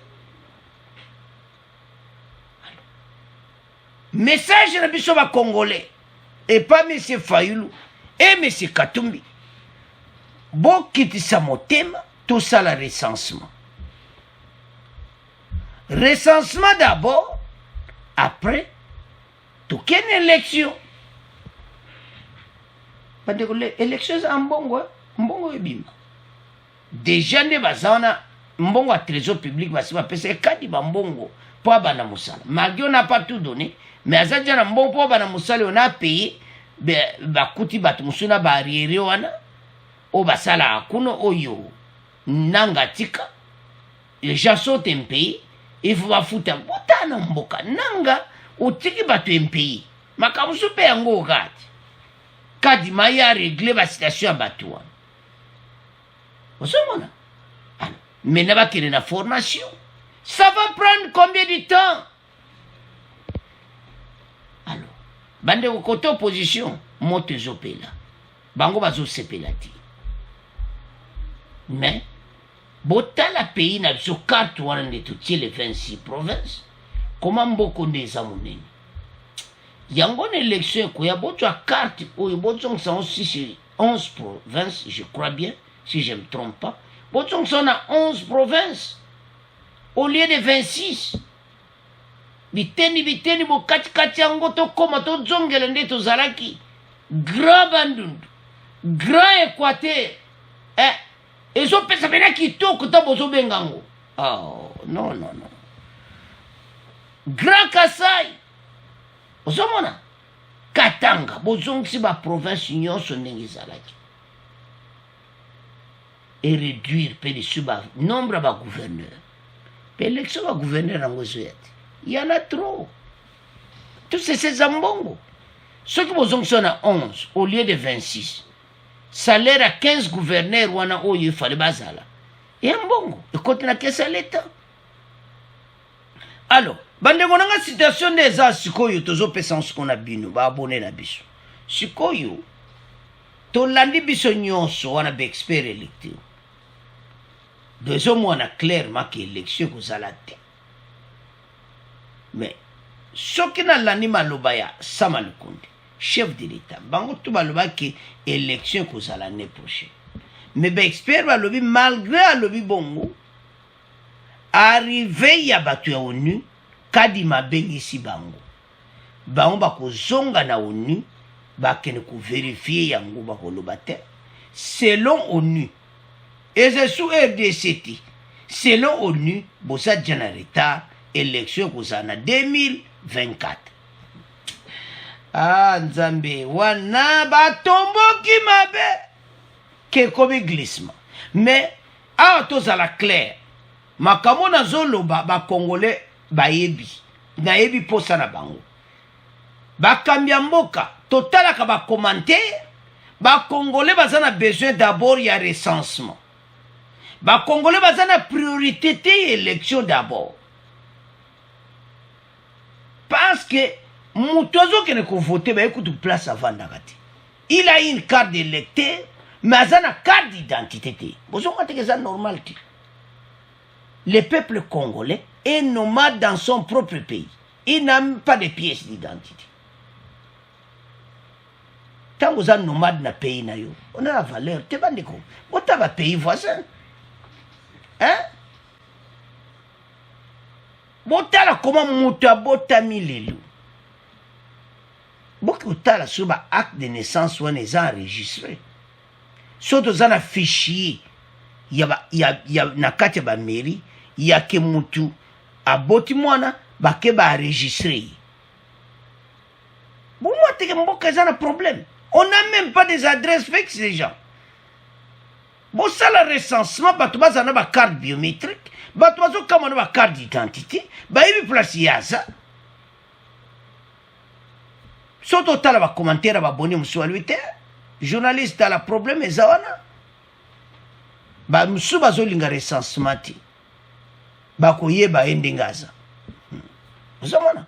Speaker 1: Message na biso ba Congolais. Et pas M. Fayulu. Et M. Katumbi. Bon kitisa motema. Tout ça, le recensement. Recensement d'abord, après, tout qu'il y a une élection. L'élection, c'est un mbongo et bim. Déjà, ne bazana, mbongo à trésor public, parce que c'est kadi mbongo pour abana musala. Malgré on n'a pas tout donné, mais à ça, mbongo pour abana musala, on a payé, bakuti batmusuna ba arriéré wana, o basala akuno oyo. Nanga tika les gens sont un pays il faut bafuta botana mboka nanga otiki bato un pays makamusu pe yango kati kadi maya régler la situation à bato osomona mais na ba kene na formation ça va prendre combien de temps alors bande ko côté opposition moto ezopela bango bazosepela te. Mais botala pays na biso carte wana nde totie les 26 provinces. Comment mboko nde eza monene yango na élection ekoya bozwa carte oyo bozongisa 11 provinces, je crois bien, si je ne me trompe pas. Bozongisa na 11 provinces au lieu de 26. biteni bokatikati yango tokoma tozongela nde tozalaki grand Bandundu, grand Équateur, ezopesa pena kitoko ta bozobenga ngo. Oh, non. Grand Kasai, ozomona Katanga, bozongisi ba province nyonso ndenge ezalaki. Et réduire pe dessus ba nombre ba gouverneur. Pe élection ba gouverneur yango ezoyati. Il y en a trop. Tous ces zambongo. Ceux qui bozongisi na 11 au lieu de 26. Salaire à 15 gouverneurs wana oyo il fallait bazala. Et mbongo, et continue à caisser l'État. Alors, bandeko nanga situation neza sikoyo tozopesa nsuko na bino ba abonné na biso. Sikoyo tolandi biso nyonso wana be expert électeur. Dezo mwana clairement que élection kozala te. Mais soki na landi maloba ya Sama Lukonde, chef de l'État, bango tout baloba que élection kozala l'année prochaine. Mais be expert balobi malgré alobi bongo arrivé ya batu ya ONU kadi mabengisi bango bakozonga na ONU bakene ko vérifier yango bakoloba te selon ONU et c'est sous RDCT selon ONU bosa jana retard élection kozana 2024. Ah nzambe wana batomboki mabe ke komi glissement. Mais tozala clair makambo nazoloba bakongole bayebi nayebi posa na bango bakambia mboka totalaka bacommentaire bakongole baza na besoin d'abord ya recensement bakongole baza na priorité te élection d'abord parce que mutu azokende kovote bayekutu place avandaka te. Il a une carte d'électeur mais aza na carte d'identité te bozonga teke eza normal te. Le peuple congolais est nomade dans son propre pays. Il n'a même pas de pièces d'identité. Tant que vous êtes nomade dans le pays, on a la valeur. Tu vas dire vous avez un pays voisin. Hein? Vous avez comment mouta bota milelu. Beaucoup de temps sur l'acte de naissance où on est enregistré. Surtout dans un fichier, il y a na kati ba mairie. Il y a que mutu aboti mwana bake ba enregistré. Bon moi te mboka za na problème. On n'a même pas des adresses fixes des gens. Bon ça le recensement batu baza na ba carte biométrique, batu bazo kama na ba carte d'identité, ba yebi place yaza. Soto tala ba commentaire ba boni msualuite. Journaliste a la problème ezawana. Ba msu bazo linga recensement ti. Bakoyeba endingaza. Ozomona.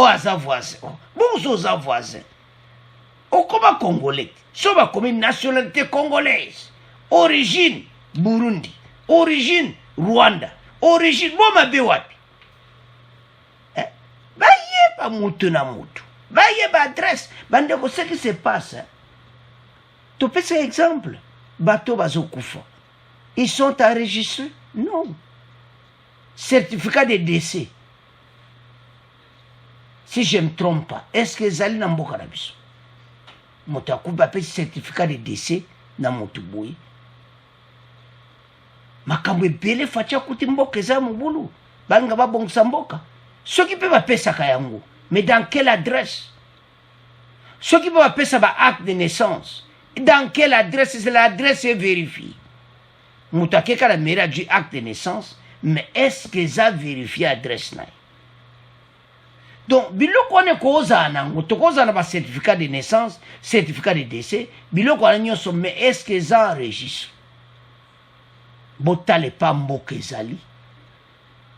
Speaker 1: Aza voisin. Bonzo za voisin. Okoma congolais. Soba comme une nationalité congolaise. Origine Burundi. Origine Rwanda. Origine Boma Bewapi. Bayeba mutu na mutu. Bayeba adresse. Bandeko ce qui se passe. Tu peux faire exemple. Bato bazo kufa. Ils sont enregistrés? Non. Certificat de décès. Si je ne me trompe pas, est-ce que Zali n'a pas de Motakuba fait certificat de décès dans Motuboui? Makamwe bele facha kutimboke za mubulu. Banga ba bongsa mboka. Ceux qui peuvent appeler ça kayango. Mais dans quelle adresse? Ceux qui peuvent appeler ça ba acte de naissance. Dans quelle adresse? C'est l'adresse est vérifiée. Moutake ka la mairie a du acte de naissance, mais est-ce que ça vérifie l'adresse naï? Donc, biloko ane koza nango, to koza na ba certificat de naissance, certificat de décès, biloko ane nyonso, mais est-ce que ça enregistre? Botale pa mboka ezali.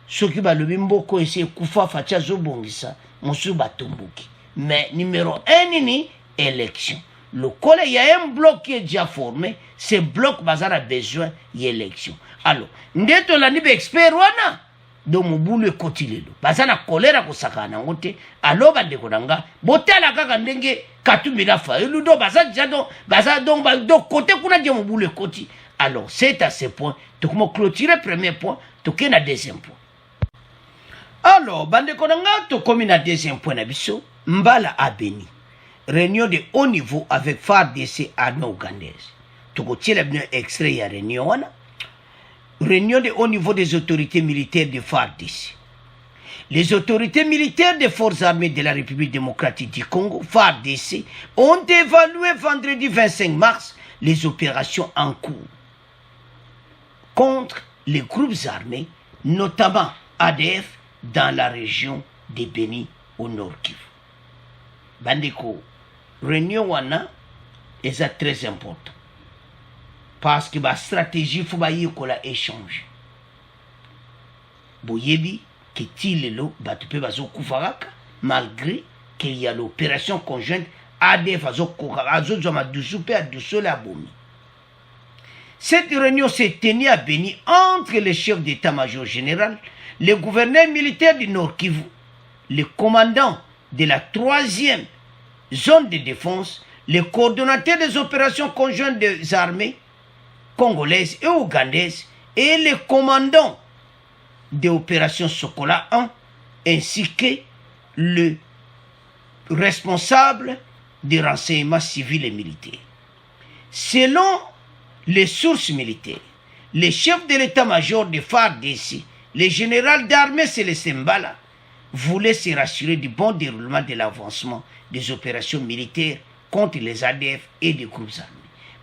Speaker 1: Soki balobi mboko ese kufa facha zo bongisa, mosu batomboki. Mais numéro 1 nini élection. le col, il y a un bloc qui est déjà formé. Ce bloc, bazar a besoin d'élection. Alors, ndeto la nibe expert wana, do mubulu kotilelo. Bazana kolera kusakana ngote, alo bande konanga, botala kaka ndenge katumira fa. Eludo bazan jado, bazan donc do côté kuna dia mubulu koti. Alors, c'est à ce point, tu comment clôturer premier point, tu qu'est na deuxième point. Alors, bande konanga, tu comme na deuxième point nabiso, mbala a béni. Réunion de haut niveau avec FARDC à Ougandais. Tu connais bien extrait ya réunion wana. Réunion de haut niveau des autorités militaires de FARDC. Les autorités militaires des forces armées de la République démocratique du Congo, FARDC, ont évalué vendredi 25 mars les opérations en cours contre les groupes armés, notamment ADF, dans la région de Beni au Nord Kivu. Bandeko, réunion wana est très important parce que la stratégie faut ba yikola échange. Boyebi que tilelo batupe bazo kufaraka malgré qu'il y a l'opération conjointe ADF azo kokara azo zoma dusupe a dusole abomi. Cette réunion s'est tenue à Beni entre les chefs d'état-major général, le gouverneur militaire du Nord Kivu, le commandant de la 3e zone de défense, le coordonnateur des opérations conjointes des armées congolaises et ougandaises et le commandant des opérations Sokola 1 ainsi que le responsable des renseignements civils et militaires. Selon les sources militaires, le chef de l'état-major de FARDC, le général d'armée Célestin Mbala, voulait se rassurer du bon déroulement de l'avancement des opérations militaires contre les ADF et des groupes armés.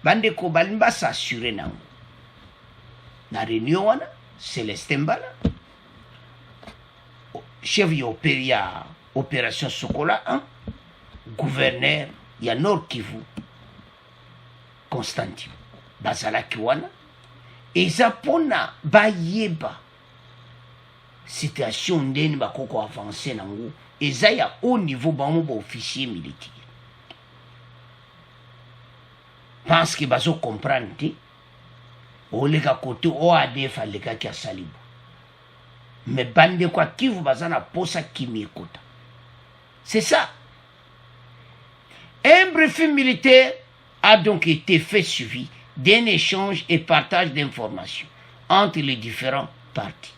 Speaker 1: Bandeko balimba s'assurer nango. Na réunion wana, Célestin Mbala, chef ya opération Sokola 1, gouverneur ya Nord Kivu, Constantin bazalaki wana, eza pona bayeba situation ndeni bakoko avancer nango, eza ya haut niveau bango ba officier militaire. Parce que bazo comprendre te, oleka kote o ADF aleka ki asalibu. Mais bande kwa Kivu bazana posa kimi ekota. C'est ça. Un briefing militaire a donc été fait suivi d'un échange et partage d'informations entre les différents partis.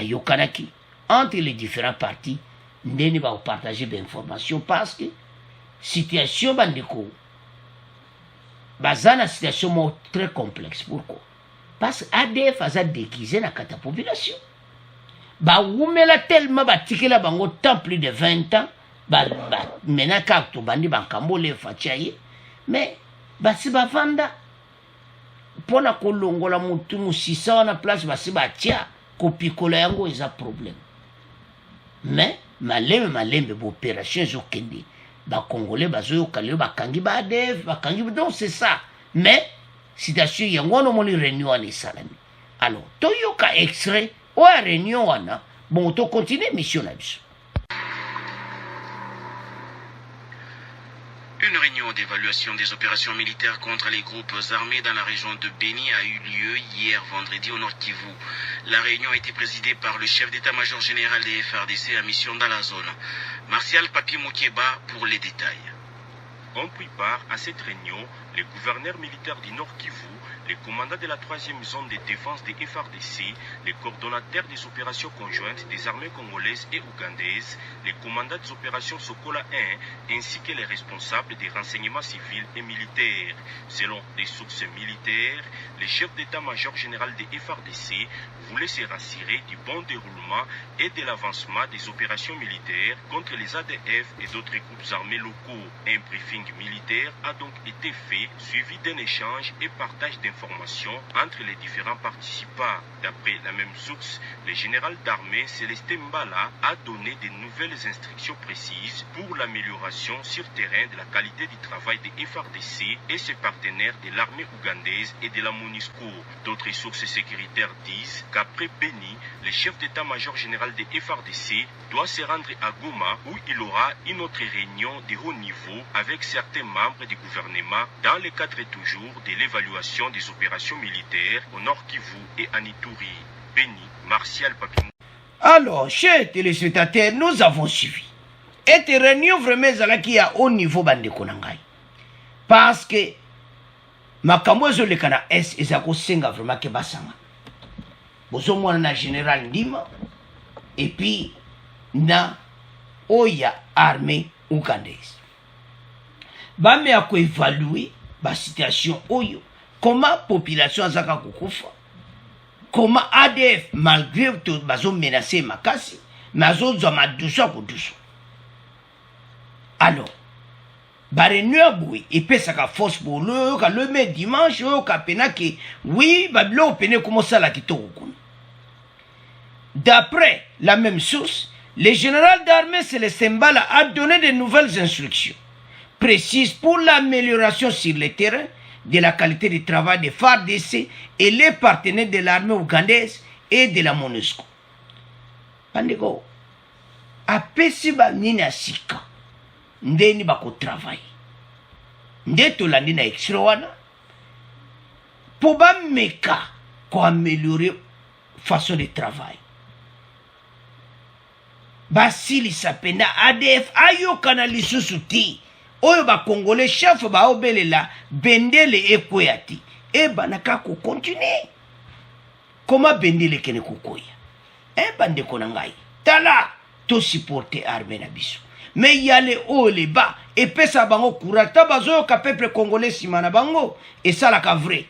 Speaker 1: Yokanaki, entre les différents partis, ndeni va partager des informations parce que situation bandeko bazana situation très complexe. Pourquoi? Parce que ADF a déguisé dans la population. Oumela tellement batikela bango tant plus de 20 ans, maintenant quand bandi bankambo le fachaye, mais basi bavanda pona kolongola mutu musisa wana place basi batia kopikola yango eza problème. Mais malembe opération ezokende ba congolais bazoyoka lelo bakangi ba ADF bakangi, donc c'est ça. Mais situation yango no moni réunion en salami. Alors toyoka extrait ou à réunion wana, bon to continue mission na biso.
Speaker 5: Une réunion d'évaluation des opérations militaires contre les groupes armés dans la région de Beni a eu lieu hier vendredi au Nord Kivu. La réunion a été présidée par le chef d'état-major général des FARDC à mission dans la zone, Martial Papi Moukeba, pour les détails.
Speaker 6: Ont pris part à cette réunion les gouverneurs militaires du Nord Kivu, les commandants de la 3e zone de défense des FARDC, les coordonnateurs des opérations conjointes des armées congolaises et ougandaises, les commandants des opérations Sokola 1, ainsi que les responsables des renseignements civils et militaires. Selon des sources militaires, le chef d'état-major général des FARDC voulait se rassurer du bon déroulement et de l'avancement des opérations militaires contre les ADF et d'autres groupes armés locaux. Un briefing militaire a donc été fait, suivi d'un échange et partage d'informations d'information entre les différents participants. D'après la même source, le général d'armée Célestin Mbala a donné de nouvelles instructions précises pour l'amélioration sur terrain de la qualité du travail des FARDC et ses partenaires de l'armée ougandaise et de la MONUSCO. D'autres sources sécuritaires disent qu'après Beni, le chef d'état-major général des FARDC doit se rendre à Goma où il aura une autre réunion de haut niveau avec certains membres du gouvernement dans le cadre toujours de l'évaluation des opérations militaires au Nord Kivu et à Ituri. Beni, Martial Papimou.
Speaker 1: Alors, chers téléspectateurs, nous avons suivi. Et cette réunion vraiment qui a haut niveau bande konangai. Parce que makambo zo le kana S ezako senga vraiment ke basanga. Bozo mwana na général Ndima et puis na oya armée ougandaise. Bame a évaluer la situation oyo, comment population azaka kukufa, comment ADF malgré tout bazo menacé makasi, mazo zoma douce ko douce. Alors, barenua boui et pesaka force pour le mai dimanche au kapena que oui bablo pene comment ça la kitoko. D'après la même source, le général d'armée Célestin Mbala a donné de nouvelles instructions précises pour l'amélioration sur le terrain de la qualité du travail des FARDC et les partenaires de l'armée ougandaise et de la MONUSCO. Pandego, apesi ba nina sika, ndeni bako travail. Ndeto la nina extrawana, pour ba meka ko améliorer façon de travail. Basili sapena ADF ayo kanali susuti. Oyo ba congolais chef ba obelela bendele ekoyati e banaka ko continuer comment bendele kene kokoya bande konangai tala to supporter armée na biso mais yale ole ba et pesa bango kurata bazo ka peuple congolais simana bango et ça la ka vrai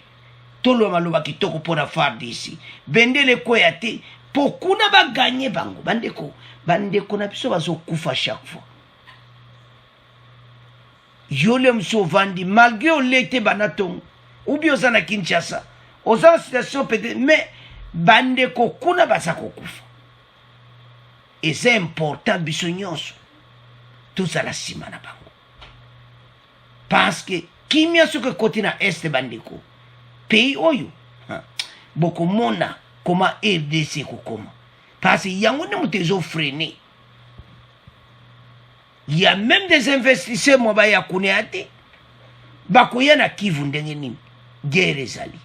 Speaker 1: tolo maloba kitoko pona FARDC bendele koyati pokuna ba gagner bango bandeko na biso bazo kufa chaque fois. Yole msovandi malgré on l'été banaton ou bien ozana Kinshasa ozana situation peut-être mais bandeko kuna basako kufa et c'est important bisonyonso tout ça la simana bango parce que kimia suke côté na est bandeko pays oyo boko mona comment RDC ko koma parce que yango ne mutezo freiner. Il y a même des investisseurs moi ya kuneate bakoya na Kivu ndenge nini guerre ezali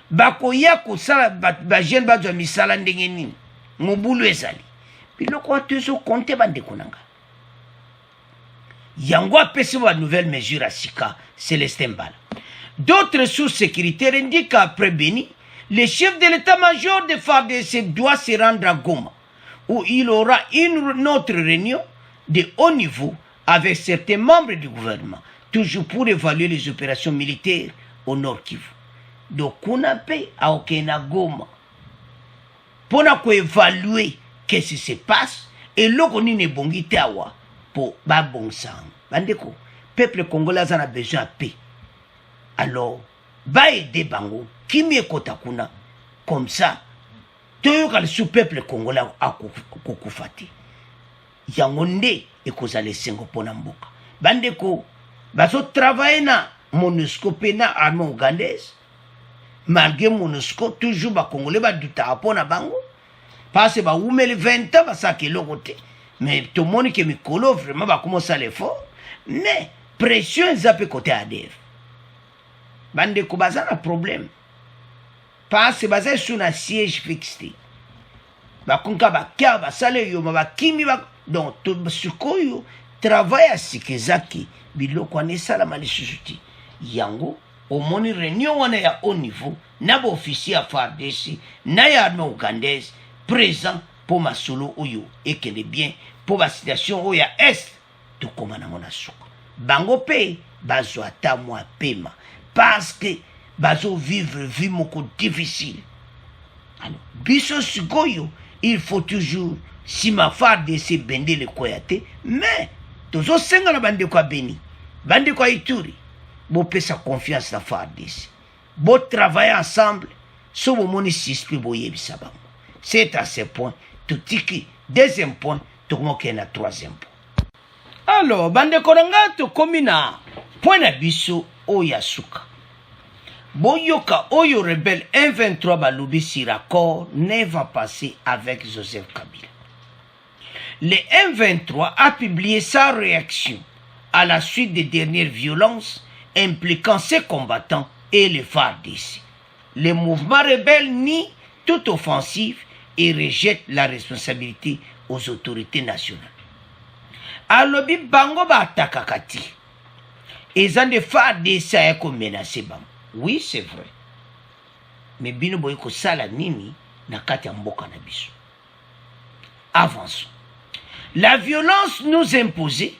Speaker 1: bakoya ko sala ba jeune ba zo misala ndenge nini mobulu ezali biloko atuzo compter bande konanga yango apesi ba nouvelle mesure à sika Célestin Mbala. D'autres sources sécuritaires indiquent qu'après Beni, le chef de l'état-major de FARDC doit se rendre à Goma où il aura une autre réunion de haut niveau avec certains membres du gouvernement, toujours pour évaluer les opérations militaires au Nord Kivu. Donc, on a payé à Okena Goma pour évaluer qu'est-ce qui se passe et là, on est bongi tawa pour bon sang. Bandeko, peuple congolais a besoin de paix. Alors, ba aider bango, qui m'y kotakuna comme ça, tout le peuple congolais a kokufati. Yangonde ekozale sengo pona mboka bandeko bazo travailler na MONUSCO pena armée ougandaise malgré MONUSCO toujours ba congolais ba duta pona bango parce ba umeli 20 ans basaki lokote mais tout monde que mikolo vraiment ba commencer l'effort mais pression zape côté ADF bandeko bazana problème parce bazay sous na siège fixé ba konka ba kia ba sale yo ba kimi ba donc tout sukoyo travail à sikezaki biloko anesala malisusuti yango omoni réunion wana ya haut niveau na ba officier à FARDC na ya armée ougandaise présent pour masolo oyo ekende bien pour la situation oyo ya est to komana mona suko bango pe bazo ata mwa pema parce que bazo vivre vie moko difficile. Alors biso sukoyo il faut toujours si ma FARDC bende le koyate mais tozo senga na bande kwa Beni bande kwa Ituri bo pesa confiance na FARDC Bon travailler ensemble. So vous moni suspect boye bisaba. C'est à ce point. Tout tiki. Deuxième point. Tout le monde qui est na troisième point. Alors, bande koranga to komina. Point na biso oyasuka. Boyoka oyo rebelle 1-23 balobi si raccord ne va passer avec Joseph Kabila. Le M23 a publié sa réaction à la suite des dernières violences impliquant ses combattants et les FARDC. Le mouvement rebelle nie toute offensive et rejette la responsabilité aux autorités nationales. Alobi bango ba atakakati. Ezan de FARDC a été menacé bango. Oui, c'est vrai. Mais bino boy ko sala nini na kati ya mboka na biso. Avançons. La violence nous imposée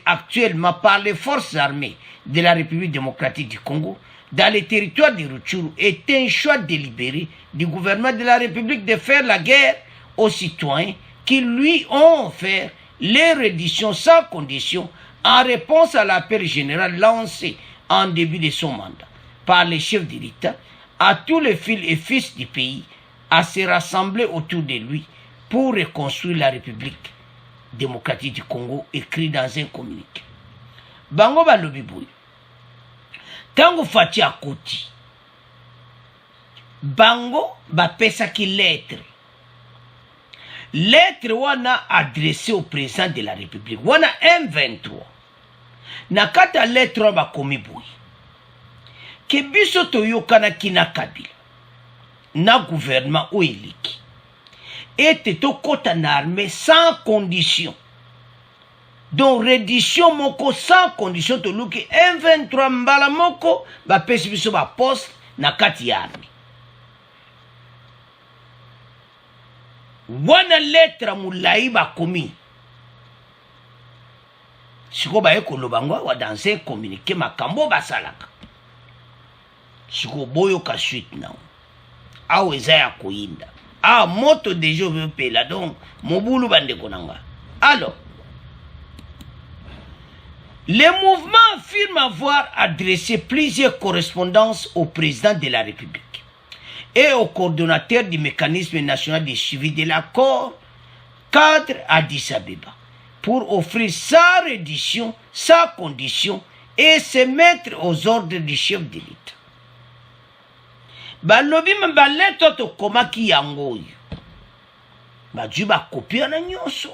Speaker 1: actuellement par les forces armées de la République démocratique du Congo dans les territoires de Rutshuru est un choix délibéré du gouvernement de la République de faire la guerre aux citoyens qui lui ont offert les redditions sans condition en réponse à l'appel général lancé en début de son mandat par les chefs de l'État à tous les fils et fils du pays à se rassembler autour de lui pour reconstruire la République démocratique du Congo, écrit dans un communiqué. Bango balobi boy. Tango fati akoti. Bango bapesaki lettre. Lettre wana adressée au président de la République. Wana M23. Nakata lettre bakomi boy. Ke biso toyokana kina Kabila. Na gouvernement ou eliki. Et to kota na armée sans condition. Donc reddition moko sans condition to luki M23 mbala moko ba pesi biso ba poste na kati ya armée. Wana lettre mulai ba komi. Siko ba eko lobango wa dans un communiqué makambo basalaka. Siko boyo ka suite na. Awe za ya koyinda. Ah, moto déjà veut payer là, donc, mon boulot bande konanga. Alors, le mouvement affirme avoir adressé plusieurs correspondances au président de la République et au coordonnateur du mécanisme national de suivi de l'accord cadre Addis Abeba pour offrir sa reddition, sa condition et se mettre aux ordres du chef de l'État. Balobi mbaleto to komaki yango oyo. Baju ba kopia na nyonso.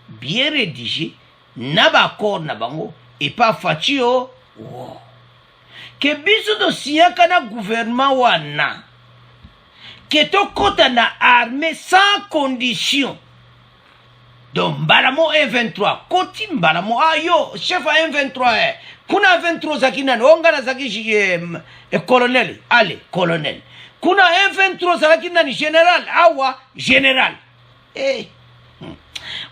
Speaker 1: Bien rédigé. Na ba accord na bango. Et pas fatio. Wow. Ke biso do siyaka na gouvernement wana. Ke to kota na armée sans condition. Donc mbalamo M23. Koti mbalamo. Ah yo, chef a M23. Kuna 23 zaki nani. Onga na zaki colonel. Allez, colonel. Kuna M23 zaki nani général. Awa, général. Eh.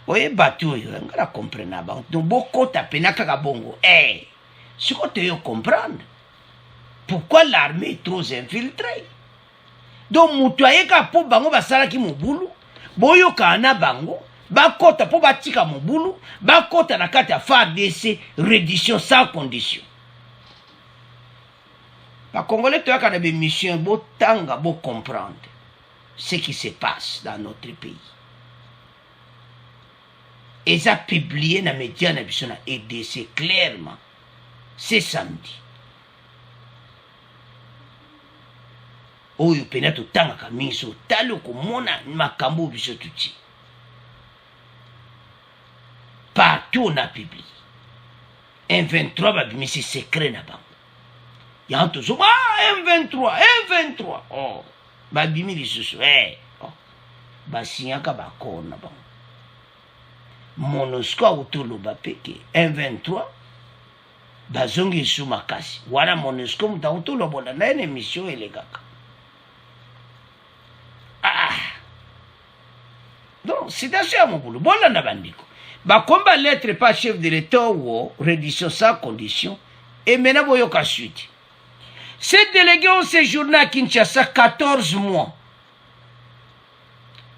Speaker 1: Oye batu yo. Ngala comprena ba. Donc boko tapena kaka bongo. Eh. Ce que tu veux comprendre. Pourquoi l'armée est trop infiltrée. Donc mutuaye ka po bango basala ki mobulu. Boyo ka na bango. Bakota po batika mobulu. Bakota na kati ya FARDC reddition sans condition. Les Congolais, tu as des missions, beau tanga, beau comprendre ce qui se passe dans notre pays. Et ça publié dans les médias et c'est clairement. C'est samedi. Oyo pena to tanga kamiso talo ko mona makambo biso tuti. Partout on a publié. M23 va bimisi secret na bango. Yanto so M23. Oh. Ba bimi lisusu. Oh. Ba sinyaka ba kona bango. MONUSCO autolo ba peke M23 ba zongi su makasi. Wana MONUSCO muta autolo bona na ene mission elegaka. Donc, c'est assez à mon boulot. Bon, là, bandiko. Bah, combat lettre pas chef de l'État ou reddition sans condition. Et maintenant, vous avez suite. Ces délégués ont séjourné à Kinshasa 14 mois.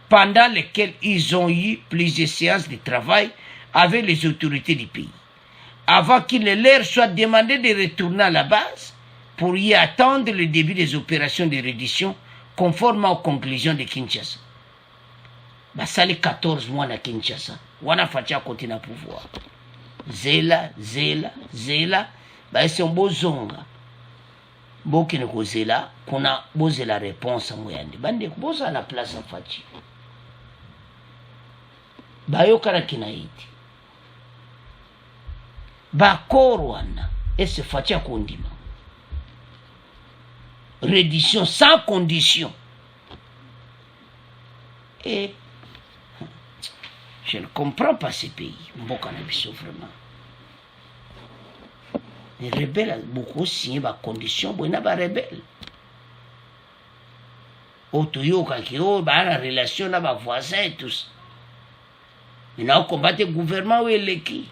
Speaker 1: Pendant lesquels ils ont eu plusieurs séances de travail avec les autorités du pays. Avant qu'il ne leur soit demandé de retourner à la base pour y attendre le début des opérations de reddition conformément aux conclusions de Kinshasa. Basali 14 mois na Kinshasa. Wana fatia côté na pouvoir. Zela. Ba ese mbozonga. Boki ne kozela kuna bozela réponse moyande. Bande kuboza na place fachi. Bayo kana kinaiti. Ba korwana ese fatia kondima. Reddition sans condition. Et je ne comprends pas ces pays. Mboka na biso vraiment. Les rebelles ont beaucoup signé des conditions pour les rebelles. Otoyo kakio, la relation avec les voisins et tout ça. Ils ont combattu le gouvernement ou l'équipe.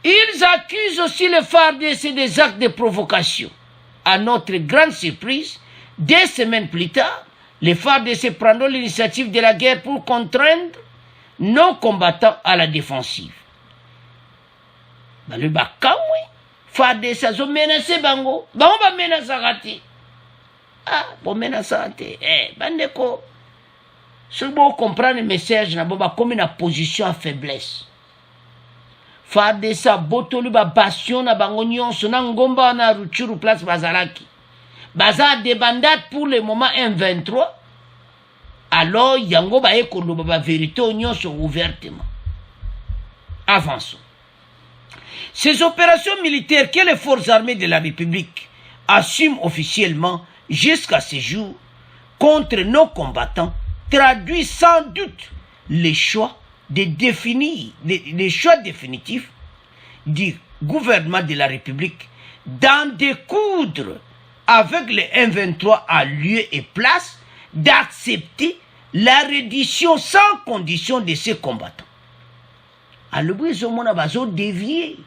Speaker 1: Ils accusent aussi le FARDC des actes de provocation. À notre grande surprise, 2 semaines plus tard, les FARDC prendront l'initiative de la guerre pour contraindre nos combattants à la défensive. Le Bakawi, FARDC a menacé Bango. Bango va menacer. Ah, bon menacer. Bandeko. Si vous comprenez le message, vous avez comme une position à faiblesse. FARDC a botolu ba bastion na bango nyonso na ngomba na Ruchuru place Bazalaki. Baza des bandades pour le moment M23. Alors yango ba ekolo ba vérité nyonso ouvertement. Avançons. Ces opérations militaires que les forces armées de la République assument officiellement jusqu'à ce jour contre nos combattants traduisent sans doute les choix définitifs du gouvernement de la République d'en découdre avec le M23 à lieu et place, d'accepter la reddition sans condition de ces combattants. Alors, ils ont dévié.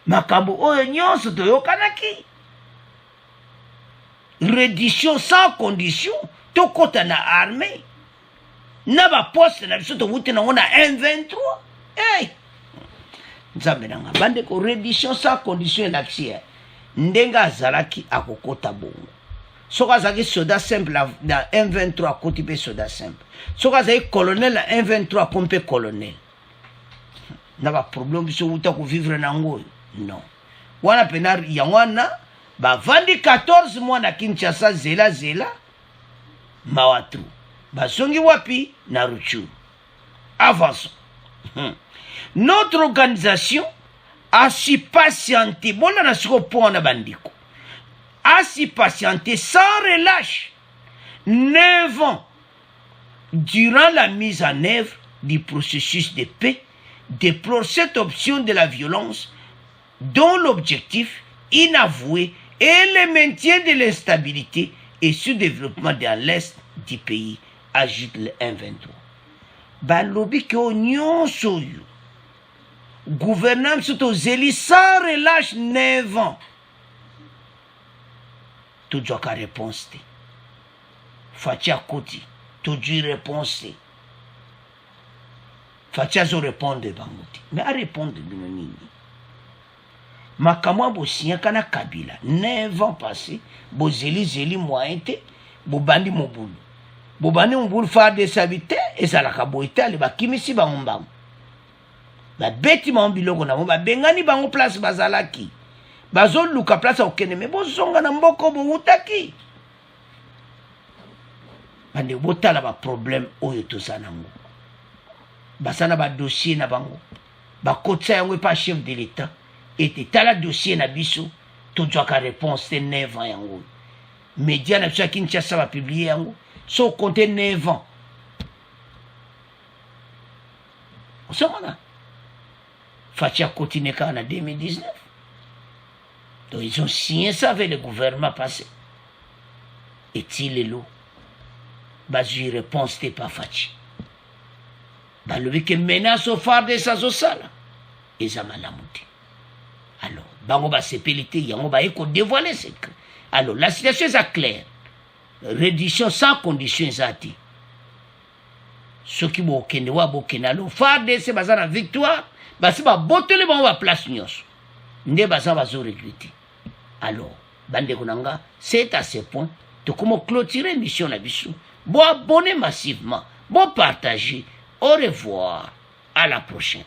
Speaker 1: Makambo oyo nyonso toyokanaki. Reddition sans condition, tokota na armée. Na ba poste na biso towute na ngona M23. Hey! Nzambe nanga bande ko reddition sans condition l'axia. Ndenga zalaki akokota bongo. Soka zaki soda simple na M23 kotipe soda simple. Soka zaki colonel na M23 pompe colonel. Na ba problème biso wuta ko vivre na ngoyo. Non. Wana penar yangwana ba vandi 14 mois na Kinshasa zela mawatu. Basongi wapi na Ruchuru. Avançons. Notre organisation a si patienté, bon na siko pona bandiko. A si patienté sans relâche 9 ans durant la mise en œuvre du processus de paix, déplore cette option de la violence dont l'objectif inavoué est le maintien de l'instabilité et sous-développement dans l'est du pays, ajoute le M23. Balobi ke onyon soyo. Gouvernement surtout zéli sans relâche 9 ans. Tout doit qu'à réponse. Fatia Koti, tout doit réponse. Fatia zo répondre bangoti. Mais à répondre binonini. Makamwa bosia kana Kabila 9 ans passés bo zeli moyen te bo bandi mobulu bo bandi mobulu FARDC habité ezalaka boita le bakimisi bango mbango ba beti mambiloko na mo ba bengani bango place bazalaki bazo luka place okene me bozonga na mboko bo utaki bande botala ba problème oyo tozana ngo basana ba dossier na bango ba kotsa yango pa chef de l'état et tala dossier na biso to doka réponse 9 ans yango média na biso Kinshasa va publier yango so compter 9 ans osomana Fatia continue en 2019 donc ils ont signé ça avec le gouvernement passé et il est là basu réponse t'es pas Fatia bah le que menace au phare de sa sala et ça m'a lamuté. Alors, bango ba sépélité, yango ba eko dévoiler secret. Alors, la situation est claire. Reddition sans condition zati. Ce qui bo kende wa bo kenalo, FARDC bazana victoire, ba se ba botele bango ba place nyos. nde baza bazoregrete. Alors bandeko nanga, c'est à ce point tokoma clôturer émission na biso. Bon abonner massivement, bon partager. Au revoir, à la prochaine.